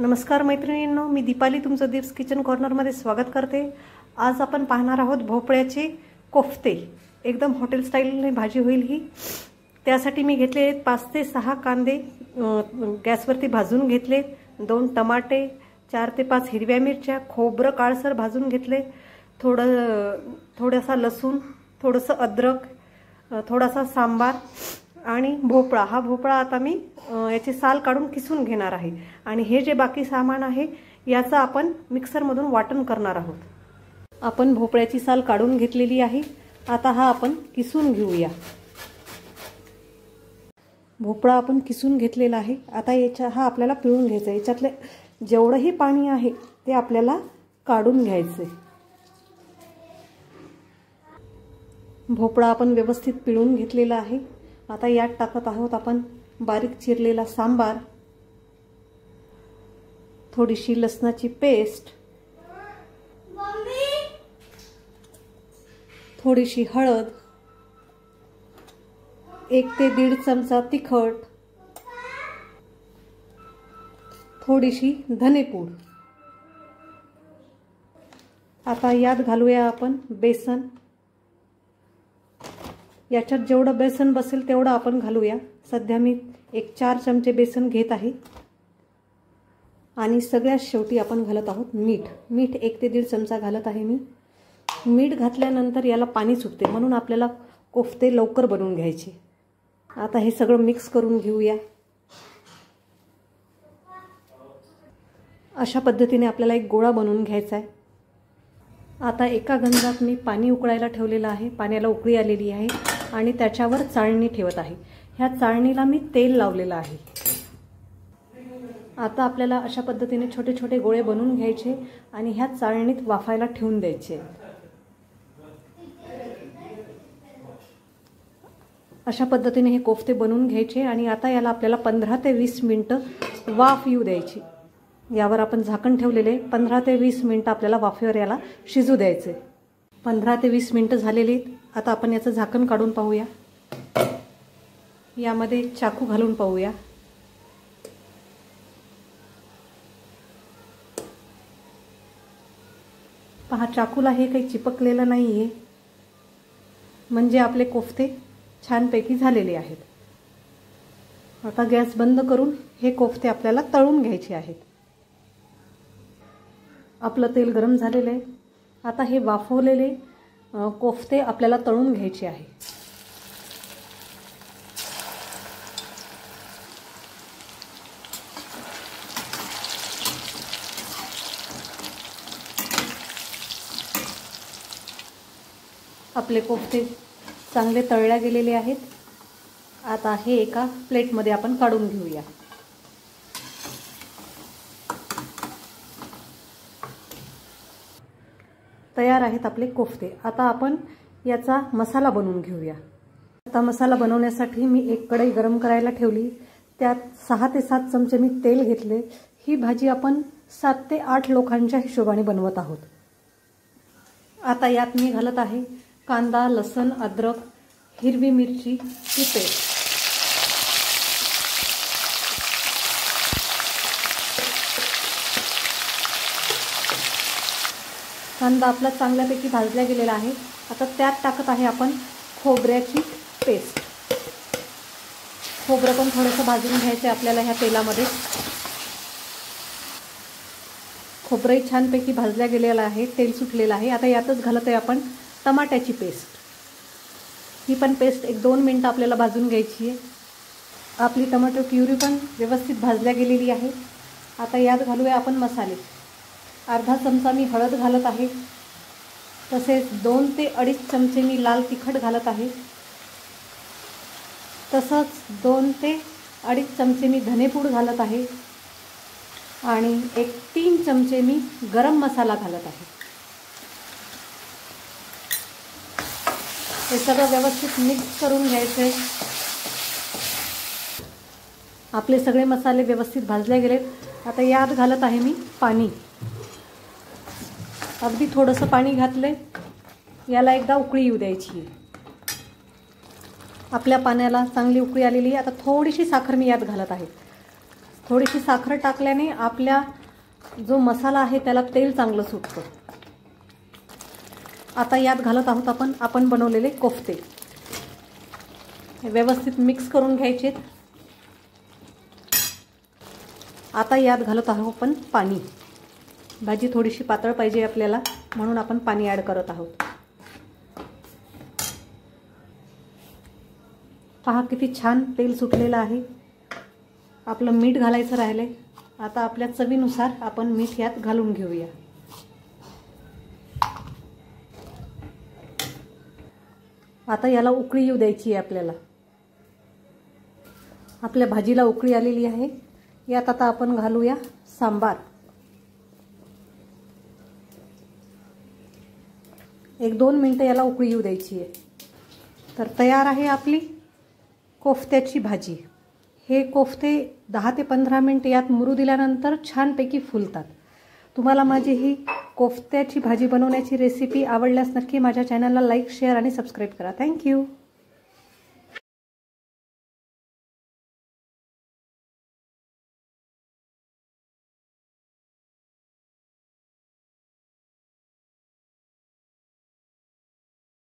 नमस्कार मैत्रिणींनो, मी दीपाली तुमचं दीप्स किचन कॉर्नरमध्ये स्वागत करते। आज आपण पाहणार आहोत भोपळ्याचे कोफ्ते। एकदम हॉटेल स्टाईलने भाजी होईल ही। त्यासाठी मी घेतले 5 ते 6 कांदे गॅसवरती भाजून घेतले, 2 टमाटे, 4 ते 5 हिरव्या मिरच्या, खोबरं काळसर भाजून घेतले, थोडासा लसूण, थोडंसं अद्रक, थोडासा सांबार आणि भोपळा। हा भोपळा आता मी याची साल काढून किसून घेणार आहे आणि हे जे बाकी सामान आहे याचं आपण मिक्सर मधून वाटण करणार आहोत। आपण भोपळ्याची साल काढून घेतलेली आहे, आता हा आपण किसून घेऊया। भोपळा आपण किसून घेतलेला आहे, आता हा आपल्याला पिळून घ्यायचा। याच्यातले जेवढंही पाणी आहे ते आपल्याला काढून घ्यायचे। भोपळा आपण व्यवस्थित पिळून घेतलेला आहे। आता यात टाकत आहोत आपण बारीक चिरलेला सांबार, थोडीशी लसणाची पेस्ट, थोडीशी हळद, 1 ते 1.5 चमचा तिखट, थोडीशी धनेपूड। आता यात घालूया आपण बेसन। याच्यात जेवढं बेसन बसेल तेवढं आपण घालूया। सध्या मी 4 चमचे बेसन घेत आहे आणि सगळ्यात शेवटी आपण घालत आहोत मीठ 1 ते 1.5 चमचा घालत आहे मी। मीठ घातल्यानंतर याला पाणी सुटते, म्हणून आपल्याला कोफ्ते लवकर बनवून घ्यायचे। आता हे सगळं मिक्स करून घेऊया। अशा पद्धतीने आपल्याला एक गोळा बनवून घ्यायचा आहे। आता एका गंजात मी पाणी उकळायला ठेवलेलं आहे, पाण्याला उकळी आलेली आहे आणि त्याच्यावर चाळणी ठेवत आहे। ह्या चाळणीला मी तेल लावलेलं आहे। आता आपल्याला अशा पद्धतीने छोटे छोटे गोळे बनवून घ्यायचे आणि ह्या चाळणीत वाफायला ठेवून द्यायचे। अशा पद्धतीने हे कोफ्ते बनवून घ्यायचे आणि आता याला आपल्याला 15 ते 20 मिनिटं वाफ येऊ द्यायची। यावर आपण झाकण ठेवलेले, 15 ते 20 मिनिटं आपल्याला वाफेवर याला शिजू द्यायचे। 15 ते 20 मिनिटं झालेली आहेत। आता आपण याचं झाकण काढून पाहूया। यामध्ये चाकू घालून पाहूया। पहा, चाकूला हे काही चिपकलेलं नाहीये, म्हणजे आपले कोफ्ते छानपैकी झालेले आहेत। आता गॅस बंद करून हे कोफ्ते आपल्याला तळून घ्यायचे आहेत। आपलं तेल गरम झालेलं आहे। आता हे वाफवलेले कोफ्ते आपल्याला तळून घ्यायचे आहे। आपले कोफ्ते चांगले तळले गेलेले आहेत। आता हे एका प्लेटमध्ये आपण काढून घेऊया। तयार आहेत आपले कोफ्ते। आता आपण याचा मसाला बनवून घेऊया। आता मसाला बनवण्यासाठी मी एक कढई गरम करायला ठेवली, त्यात 6 ते 7 चमचे मी तेल घेतले। ही भाजी आपण 7 ते 8 लोकांच्या हिशोबाने बनवत आहोत। आता यात मी घालत आहे कांदा, लसूण, अद्रक, हिरवी मिरची ची पेस्ट। कांदा आपला चांगल्यापैकी भाजला गेलेला आहे। आता त्यात टाकत आहे आपण खोबऱ्याची पेस्ट। खोबरं पण थोडंसं भाजून घ्यायचं आपल्याला ह्या तेलामध्ये। खोबरंही छानपैकी भाजल्या गेलेलं आहे, तेल सुटलेलं आहे। आता यातच घालत आहे आपण टमाट्याची पेस्ट। ही पण पेस्ट 1-2 मिनिटं आपल्याला भाजून घ्यायची आहे। आपली टोमॅटो प्युरी पण व्यवस्थित भाजल्या गेलेली आहे। आता यात घालूया आपण मसाले। अर्धा चमचा मी हळद घालत आहे, तसेच 2 ते 2.5 चमचे मी लाल तिखट घालत आहे, तसंच 2 ते 2.5 चमचे मी धनेपूड घालत आहे आणि 3 चमचे मी गरम मसाला घालत आहे। हे सगळं व्यवस्थित मिक्स करून घ्यायचे। आपले सगळे मसाले व्यवस्थित भाजले गेलेत। आता यात घालत आहे मी पाणी। अगदी थोडंसं पाणी घातले, याला एकदा उकळी येऊ द्यायची। आपल्या पाण्याला चांगली उकळी आलेली आहे। आता थोडीशी साखर मी यात घालत आहे। थोडीशी साखर टाकल्याने आपल्या जो मसाला आहे त्याला तेल चांगलं सुटतं. आता यात घालत आहोत आपण बनवलेले कोफ्ते. व्यवस्थित मिक्स करून घ्यायचे. आता यात घालत आहोत आपण पाणी. भाजी थोडीशी पातळ पाहिजे आपल्याला, म्हणून आपण पाणी ॲड करत आहोत. पहा किती छान तेल सुटलेलं आहे. आपलं मीठ घालायचं राहिले. आता आपल्या चवीनुसार आपण मीठ यात घालून घेऊया. आता याला उकळी येऊ द्यायची आहे आपल्याला. आपल्या भाजीला उकळी आलेली आहे. यात आता आपण घालूया सांबार. 1-2 मिनिटं याला उकळी येऊ द्यायची आहे. तर तयार आहे आपली कोफ्त्याची भाजी. हे कोफ्ते 10 ते 15 मिनिट यात मुरू दिल्यानंतर छानपैकी फुलतात. तुम्हाला माझी ही कोफ्त्याची भाजी बनवण्याची रेसिपी आवडल्यास नक्की माझ्या चॅनलला लाईक, शेअर आणि सबस्क्राईब करा. थँक्यू.